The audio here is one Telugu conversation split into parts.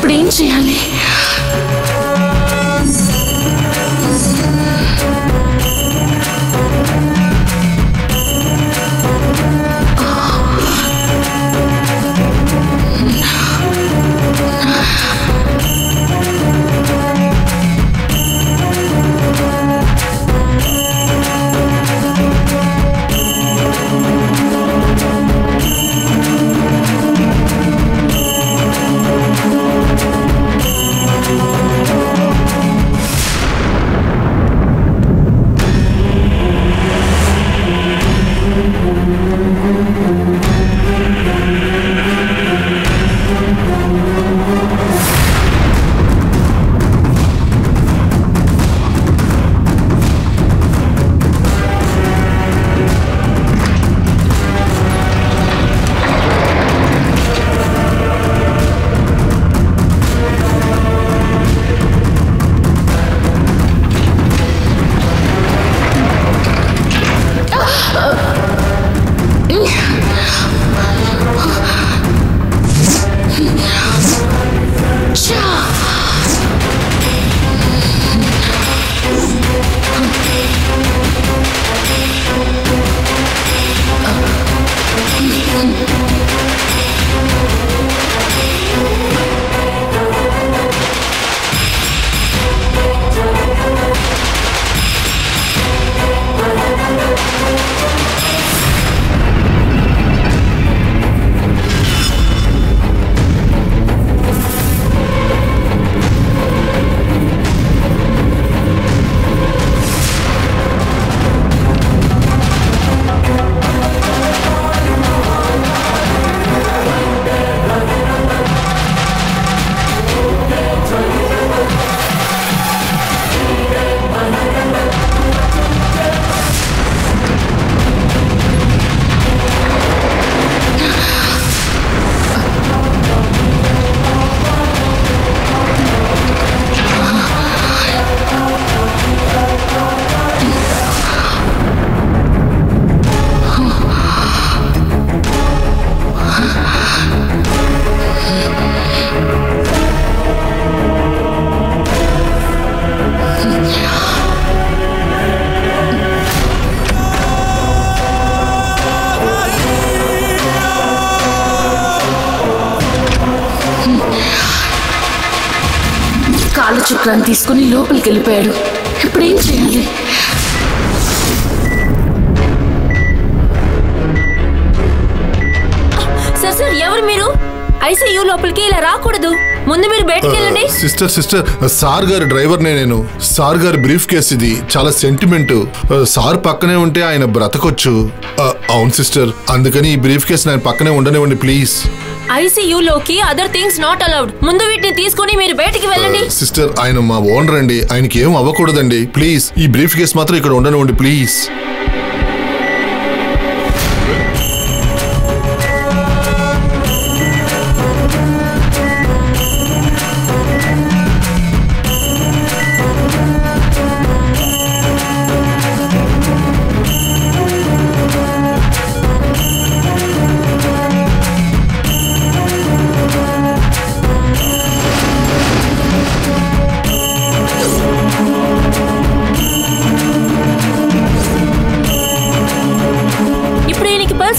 ఇప్పుడు ఏం చేయాలి? కాళ్ళ చక్రాన్ని తీసుకుని లోపలికి వెళ్ళిపోయాడు. ఇప్పుడు ఏం చేయాలి? సార్ ఎవరు మీరు? ఐసీయూ లోపలికి ఇలా రాకూడదు. ముందు మీరు బయటకు వెళ్ళండి. సిస్టర్ సార్ గారి డ్రైవర్నే నేను. సార్ గారి బ్రీఫ్ కేస్ ఇది. చాలా సెంటిమెంట్. సార్ పక్కనే ఉంటే ఆయన బ్రతకొచ్చు. అవును సిస్టర్, అందుకని ఈ బ్రీఫ్ కేస్ ఆయన పక్కనే ఉండనివ్వండి ప్లీజ్. ఐసీయూ లోకి అదర్ థింగ్స్ నాట్ అలౌడ్. ముందు వీటిని తీసుకొని మీరు బయటికి వెళ్ళండి. సిస్టర్, ఆయన మా ఓనర్ అండి. ఆయనకి ఏం అవ్వకూడదండి ప్లీజ్. ఈ బ్రీఫ్ కేస్ మాత్రం ఇక్కడ ఉండనివ్వండి ప్లీజ్.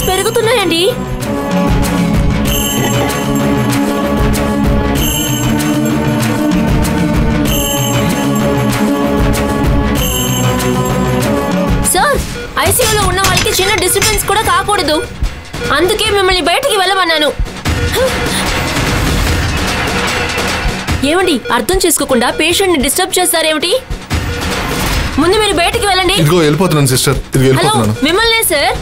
పెరుగుతున్నాయండి. సార్, ఐసీయూలో ఉన్న వాళ్ళకి చిన్న డిస్టర్బెన్స్ కూడా కాకూడదు. అందుకే మిమ్మల్ని బయటికి వెళ్ళమన్నాను. ఏమండి, అర్థం చేసుకోకుండా పేషెంట్ ని డిస్టర్బ్ చేస్తారేమిటి? ముందు మీరు బయటికి వెళ్ళండి. ఇదిగో వెళ్ళిపోతున్నాను సిస్టర్. మిమ్మల్నే సార్.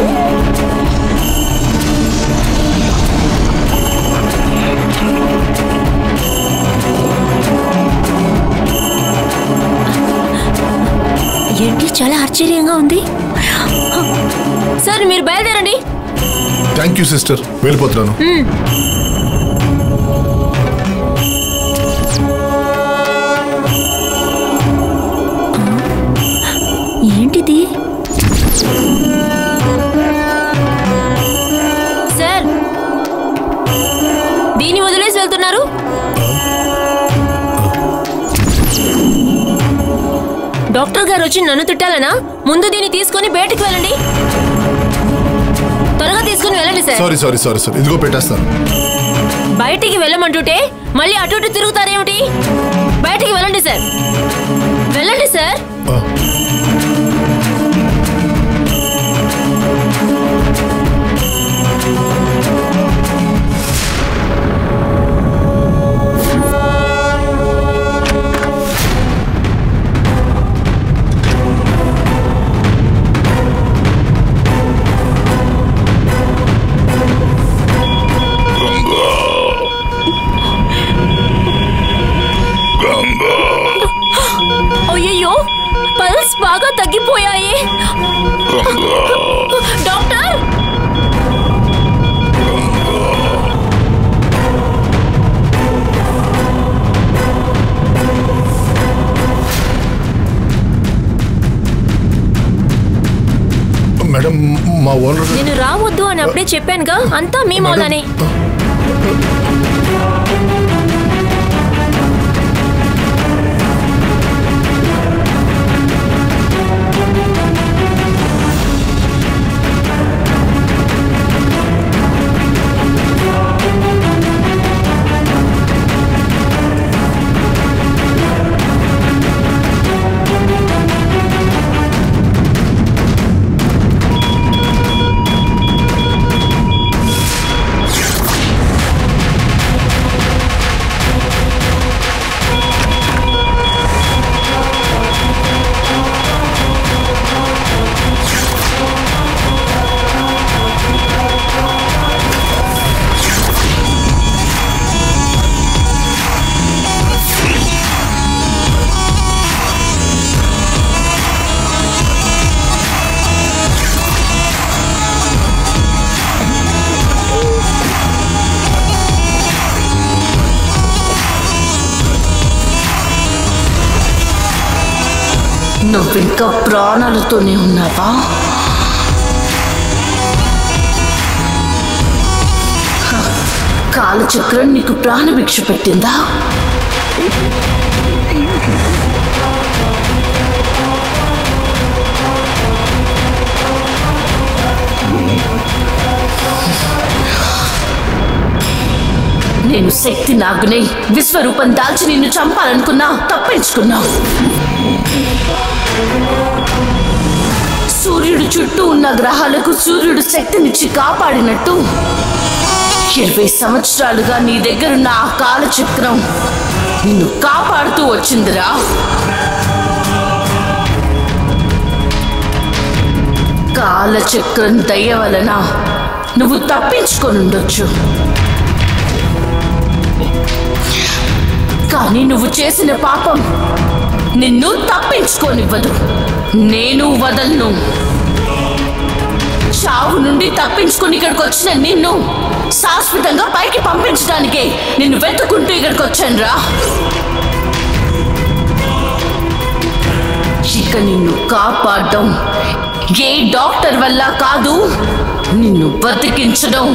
Oh! చాలా ఆశ్చర్యంగా ఉంది. సార్ మీరు బయలుదేరండి. థ్యాంక్ యూ సిస్టర్, వెళ్ళిపోతున్నాను. ఏంటిది? సార్ దీన్ని వదిలేసి వెళ్తున్నారు? డాక్టర్ గారు వచ్చి నన్ను తిట్టాలనా? ముందు దీన్ని తీసుకొని బయటికి వెళ్ళండి. త్వరగా తీసుకుని వెళ్ళండి sir. Sorry sorry sorry sir, ఇదిగో పెట్టేస్తాను. బయటికి వెళ్ళమంటుంటే మళ్ళీ అటు ఇటు తిరుగుతారేమిటి? బయటికి వెళ్ళండి సార్, వెళ్ళండి సార్. అయ్యో, పల్స్ బాగా తగ్గిపోయాయి. డాక్టర్, మేడం మా ఓనర్ నేను రావద్దు అని అప్పుడే చెప్పానుగా, అంతా మీ మూలనే. నువ్వింకా ప్రాణాలతోనే ఉన్నావా? కాలచక్రం నీకు ప్రాణభిక్ష పెట్టిందా? నేను శక్తి నాగునై విశ్వరూపం దాల్చి నిన్ను చంపాలనుకున్నా, తప్పించుకున్నావు. సూర్యుడు చుట్టూ ఉన్న గ్రహాలకు సూర్యుడు శక్తినిచ్చి కాపాడినట్టు 20 సంవత్సరాలుగా నీ దగ్గరున్న ఆ కాలచక్రం నిన్ను కాపాడుతూ వచ్చిందిరా. కాలచక్రం దయ వలన నువ్వు తప్పించుకొని ఉండొచ్చు, కానీ నువ్వు చేసిన పాపం నిన్ను తప్పించుకోనివ్వదు. నేను వదలను. చావు నుండి తప్పించుకొని ఇక్కడికి వచ్చిన నిన్ను శాశ్వతంగా పైకి పంపించడానికే నిన్ను వెతుకుంటూ ఇక్కడికి వచ్చాను రా. ఇక నిన్ను కాపాడడం ఏ డాక్టర్ వల్ల కాదు, నిన్ను బతికించడం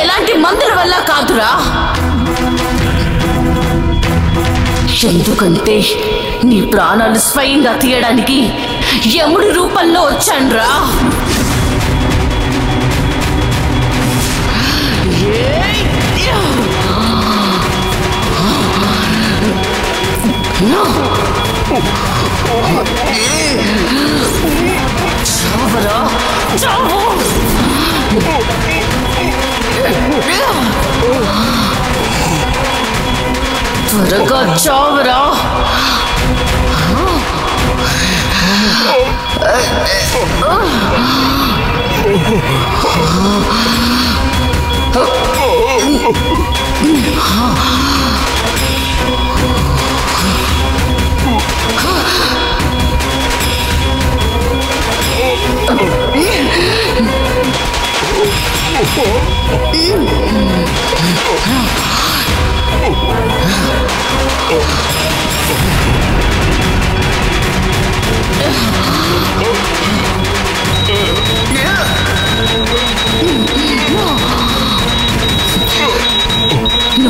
ఎలాంటి మందుల వల్ల కాదురా. ఎందుకంటే నీ ప్రాణాలు స్వయంగా తీయడానికి యముడి రూపంలో వచ్చానురా. చావరా, చావు. త్వరగా చావరా.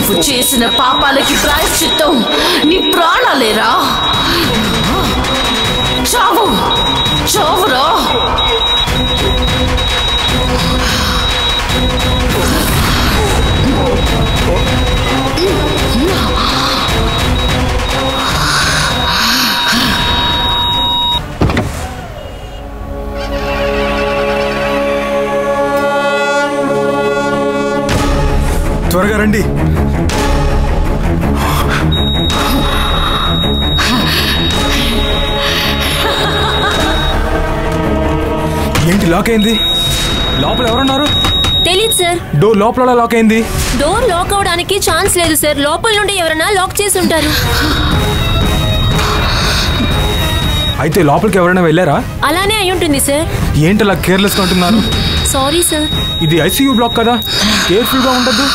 నువ్వు చేసిన పాపాలకి ప్రాయశ్చిత్తం నీ ప్రాణాలేరా. చావు చావురా. త్వరగా రండి. ఏంటి లాక్ అయింది? లోపల ఎవరున్నారు? తెలీదు సార్. డోర్ లోపల లాక్ అయింది. డోర్ లాక్ అవడానికి ఛాన్స్ లేదు సార్. లోపల నుండి ఎవరైనా లాక్ చేసి ఉంటారు. అయితే లోపలికి ఎవరైనా వెళ్ళారా? అలానే అయి ఉంటుంది సార్. ఏంటి అలా కేర్లెస్ గా ఉంటున్నారు? Sorry sir. ఇది ఐసీయూ బ్లాక్ కదా, కేర్ఫుల్ గా ఉండద్దు.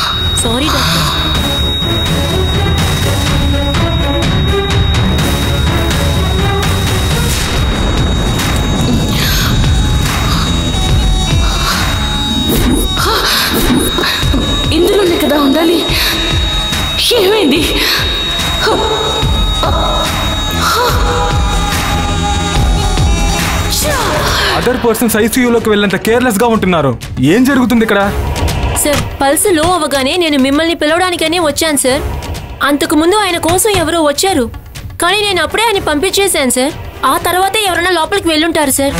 Sorry doctor. ఇందులోనే కదా ఉండాలి. ఏమైంది? అదర్ పర్సన్స్ ఐసీయూలోకి వెళ్ళేంత కేర్లెస్ గా ఉంటున్నారు. ఏం జరుగుతుంది ఇక్కడ? సార్ పల్స్ లో అవగానే నేను మిమ్మల్ని పిలవడానికనే వచ్చాను సార్. అంతకు ముందు ఆయన కోసం ఎవరో వచ్చారు, కానీ నేను అప్పుడే ఆయన పంపించేశాను సార్. ఆ తర్వాతే ఎవరైనా లోపలికి వెళ్ళుంటారు సార్.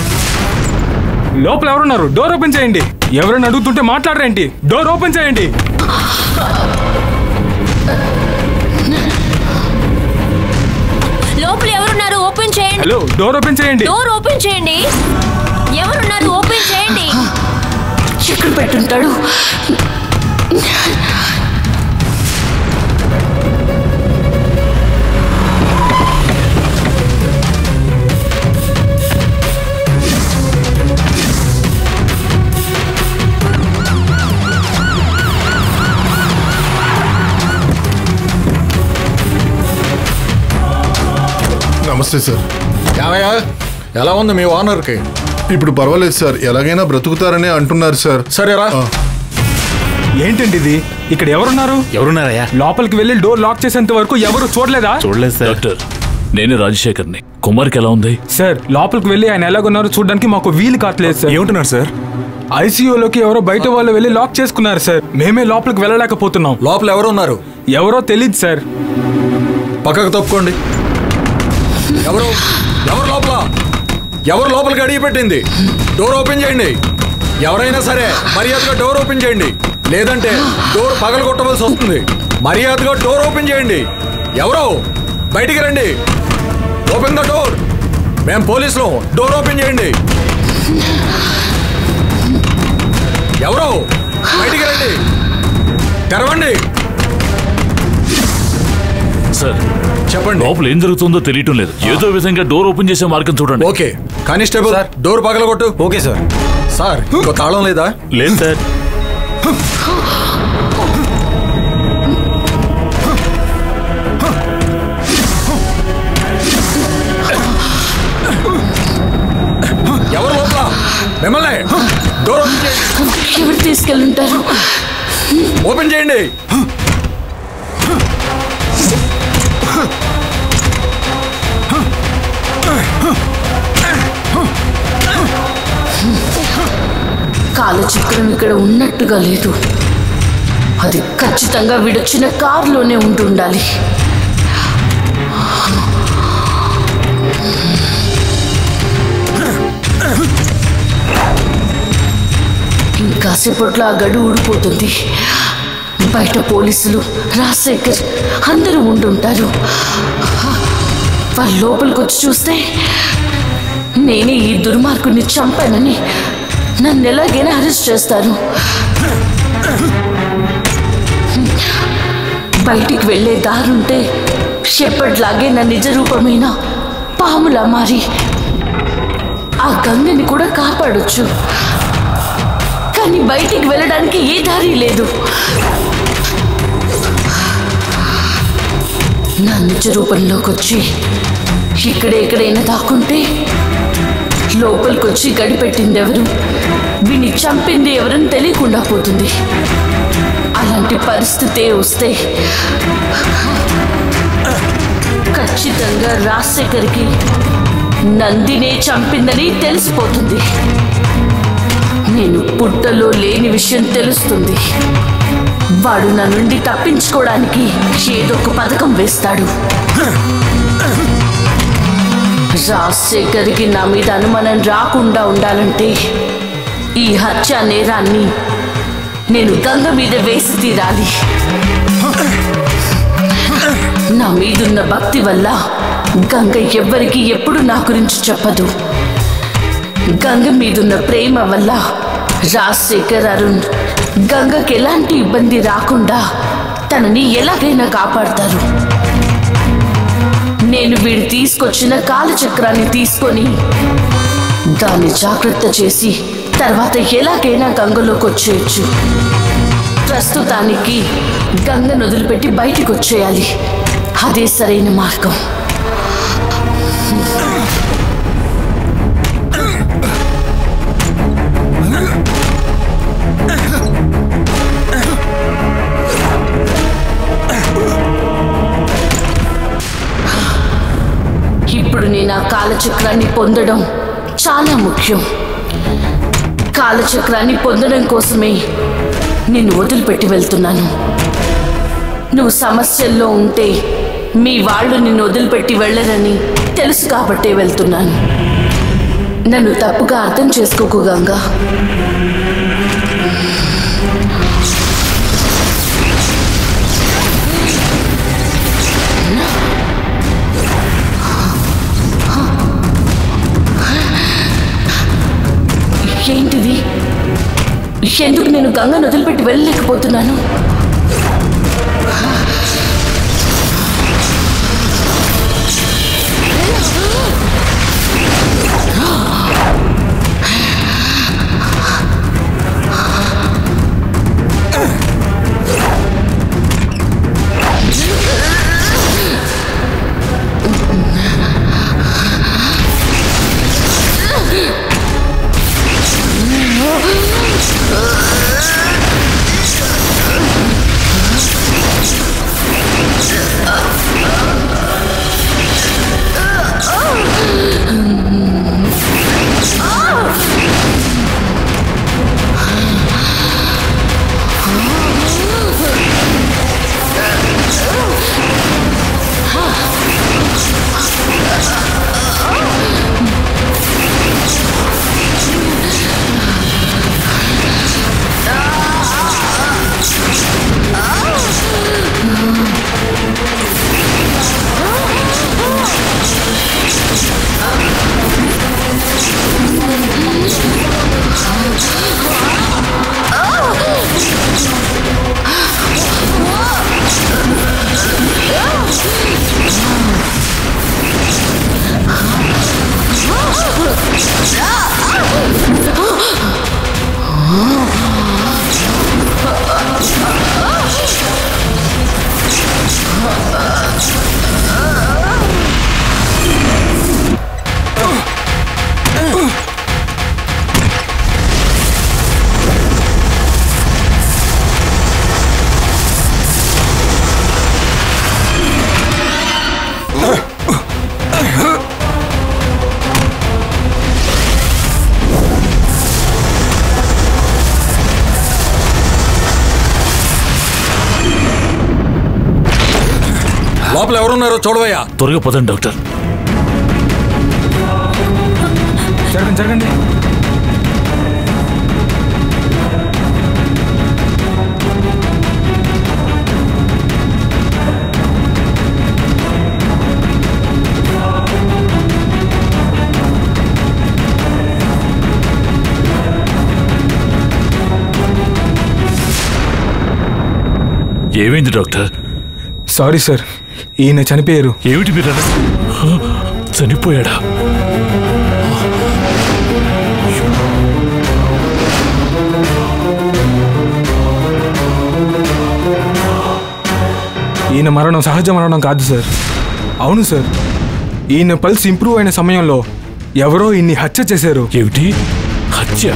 లోపల ఎవరున్నారు? డోర్ ఓపెన్ చేయండి. ఎవరైనా అడుగుతుంటే మాట్లాడరేంటి? డోర్ ఓపెన్ చేయండి. లోపల ఎవరున్నారు? ఓపెన్ చేయండి. హలో, డోర్ ఓపెన్ చేయండి. డోర్ ఓపెన్ చేయండి. ఎవరున్నారు? ఓపెన్ చేయండి. ఎక్కడ పెట్టుంటాడు? నమస్తే సార్. ఏమయ్యా, ఎలా ఉంది మీ ఓనర్కి? ఇప్పుడు పర్వాలేదు సార్, ఎలాగైనా బ్రతుకుతారనే అంటున్నారు సార్. సరేరా. ఏంటండి ఇది? ఇక్కడ ఎవరున్నారయ్యా? లోపలికి వెళ్ళి డోర్ లాక్ చేసేంత వరకు ఎవరు చూడలేదా? చూడలేదు సార్. డాక్టర్, నేనే రాజశేఖర్ని. కుమార్కి ఎలా ఉంది? సార్ లోపలికి వెళ్ళి ఆయన ఎలాగున్నారో చూడడానికి మాకు వీలు కావట్లేదు సార్. ఏమంటున్నారు సార్? ఐసీయూలోకి ఎవరో బయట వాళ్ళు వెళ్ళి లాక్ చేసుకున్నారు సార్. మేమే లోపలికి వెళ్ళలేకపోతున్నాం. లోపల ఎవరు ఉన్నారు? ఎవరో తెలియదు సార్. పక్కకు తప్పుకోండి. ఎవరు ఎవరు లోపల? ఎవరు లోపలికి అడిగి పెట్టింది? డోర్ ఓపెన్ చేయండి. ఎవరైనా సరే మర్యాదగా డోర్ ఓపెన్ చేయండి, లేదంటే డోర్ పగలగొట్టవలసి వస్తుంది. మర్యాదగా డోర్ ఓపెన్ చేయండి. ఎవరో బయటికి రండి. Open the door. మేము పోలీసులు. డోర్ ఓపెన్ చేయండి. ఎవరో బయటికి రండి. తెరవండి. సార్ చెప్పండి. లోపల ఏం జరుగుతుందో తెలియటం లేదు. ఏదో విధంగా డోర్ ఓపెన్ చేసే మార్గం చూడండి. ఓకే కానిస్టేబుల్, డోర్ పగలగొట్టు. Okay sir. సార్ ఇంకో తాళం లేదా? లేదు సార్. ఎవరు లోపల? మిమ్మల్ని. డోర్ ఓపెన్ చేయండి. ఎవరు తీసుకెళ్ళుంటారు? ఓపెన్ చేయండి. కాలచక్రం ఇక్కడ ఉన్నట్టుగా లేదు. అది ఖచ్చితంగా విడొచ్చిన కారులోనే ఉంటుండాలి. ఇంకాసేపట్లో ఆ గడు ఊడిపోతుంది. బయట పోలీసులు, రాజశేఖర్ అందరూ ఉండుంటారు. వాళ్ళు లోపలికి వచ్చి చూస్తే నేనే ఈ దుర్మార్గుని చంపానని నన్ను ఎలాగైనా అరెస్ట్ చేస్తారు. బయటికి వెళ్ళే దారుంటే ఎప్పటిలాగే నా నిజ రూపమైన పాములా మారి ఆ గంగని కూడా కాపాడొచ్చు. కానీ బయటికి వెళ్ళడానికి ఏ దారి లేదు. నా నిజ రూపంలోకి వచ్చి ఎక్కడైనా దాక్కుంటే లోపలికి వచ్చి గడిపెట్టింది ఎవరు, వీని చంపింది ఎవరని తెలియకుండా పోతుంది. అలాంటి పరిస్థితే వస్తే ఖచ్చితంగా రాజశేఖర్కి నందినే చంపిందని తెలిసిపోతుంది. నేను పుట్టలో లేని విషయం తెలుస్తుంది. వాడు నా నుండి తప్పించుకోవడానికి ఏదో ఒక పథకం వేస్తాడు. రాజశేఖర్కి నా మీద అనుమానం రాకుండా ఉండాలంటే ఈ హత్య నేరాన్ని నేను గంగ మీద వేసి తీరాలి. నా మీదున్న భక్తి వల్ల గంగ ఎవ్వరికి ఎప్పుడు నా గురించి చెప్పదు. గంగ మీదున్న ప్రేమ వల్ల రాజశేఖర్ అరుణ్ గంగకి ఎలాంటి ఇబ్బంది రాకుండా తనని ఎలాగైనా కాపాడతారు. నేను వీడు తీసుకొచ్చిన కాలచక్రాన్ని తీసుకొని దాన్ని జాగ్రత్త చేసి తర్వాత ఎలాగైనా గంగలోకి వచ్చేయచ్చు. ప్రస్తుతానికి గంగను వదిలిపెట్టి బయటికి వచ్చేయాలి. అదే సరైన మార్గం. ఇప్పుడు నేను ఆ కాలచక్రాన్ని పొందడం చాలా ముఖ్యం. కాలచక్రాన్ని పొందడం కోసమే నిన్ను వదిలిపెట్టి వెళ్తున్నాను. నువ్వు సమస్యల్లో ఉంటే మీ వాళ్ళు నిన్ను వదిలిపెట్టి వెళ్ళరని తెలుసు కాబట్టే వెళ్తున్నాను. నన్ను తప్పుగా అర్థం చేసుకోకు గంగా. ఏంటిది? ఎందుకు నేను గంగను వదిలిపెట్టి వెళ్ళలేకపోతున్నాను? లోపల ఎవరున్నారో చూడవయ్యా. త్వరగా పదండి డాక్టర్. జరగండి జరగండి. ఏమైంది డాక్టర్? సారీ సార్, ఈయన చనిపోయారు. ఏమిటి మీరు చనిపోయాడా? ఈయన మరణం సహజ మరణం కాదు సార్. అవును సార్, ఈయన పల్స్ ఇంప్రూవ్ అయిన సమయంలో ఎవరో ఈయన్ని హత్య చేశారు. ఏమిటి హత్య?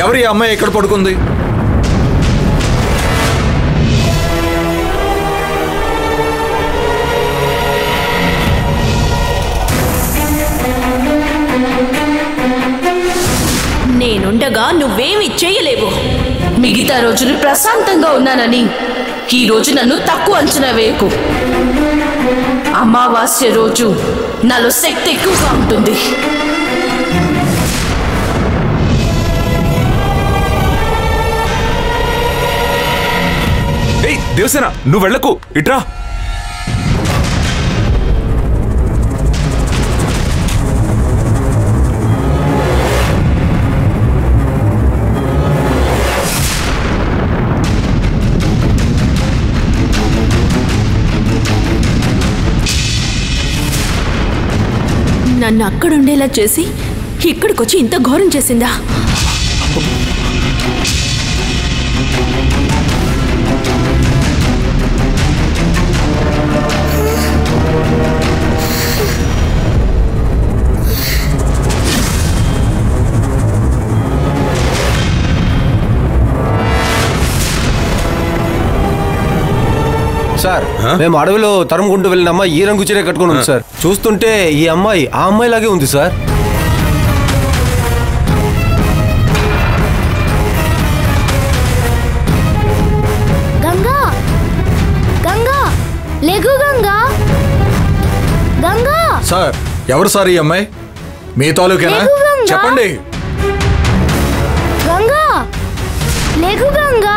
ఎవరి అమ్మాయి ఎక్కడ పడుకుంది? నేనుండగా నువ్వేమి చేయలేవు. మిగతా రోజులు ప్రశాంతంగా ఉన్నానని ఈ రోజు నన్ను తక్కువ అంచనా వేయకు. అమావాస్య రోజు నాలో శక్తి ఎక్కువగా ఉంటుంది. దేవసేన, నువ్వు వెళ్ళకు, ఇట్రా. నన్ను అక్కడుండేలా చేసి ఇక్కడికొచ్చి ఇంత ఘోరం చేసిందా? సార్, మేము అడవిలో తరుముకుంటూ వెళ్ళిన అమ్మాయి ఈ రంగు చీర కట్టుకుని ఉంది సార్. చూస్తుంటే ఈ అమ్మాయి ఆ అమ్మాయి లాగే ఉంది సార్. గంగా, గంగా, లేగు గంగా, గంగా. సార్, ఎవరు సార్ ఈ అమ్మాయి? మీ తాలూకేనా? చెప్పండి. గంగా, లేగు గంగా.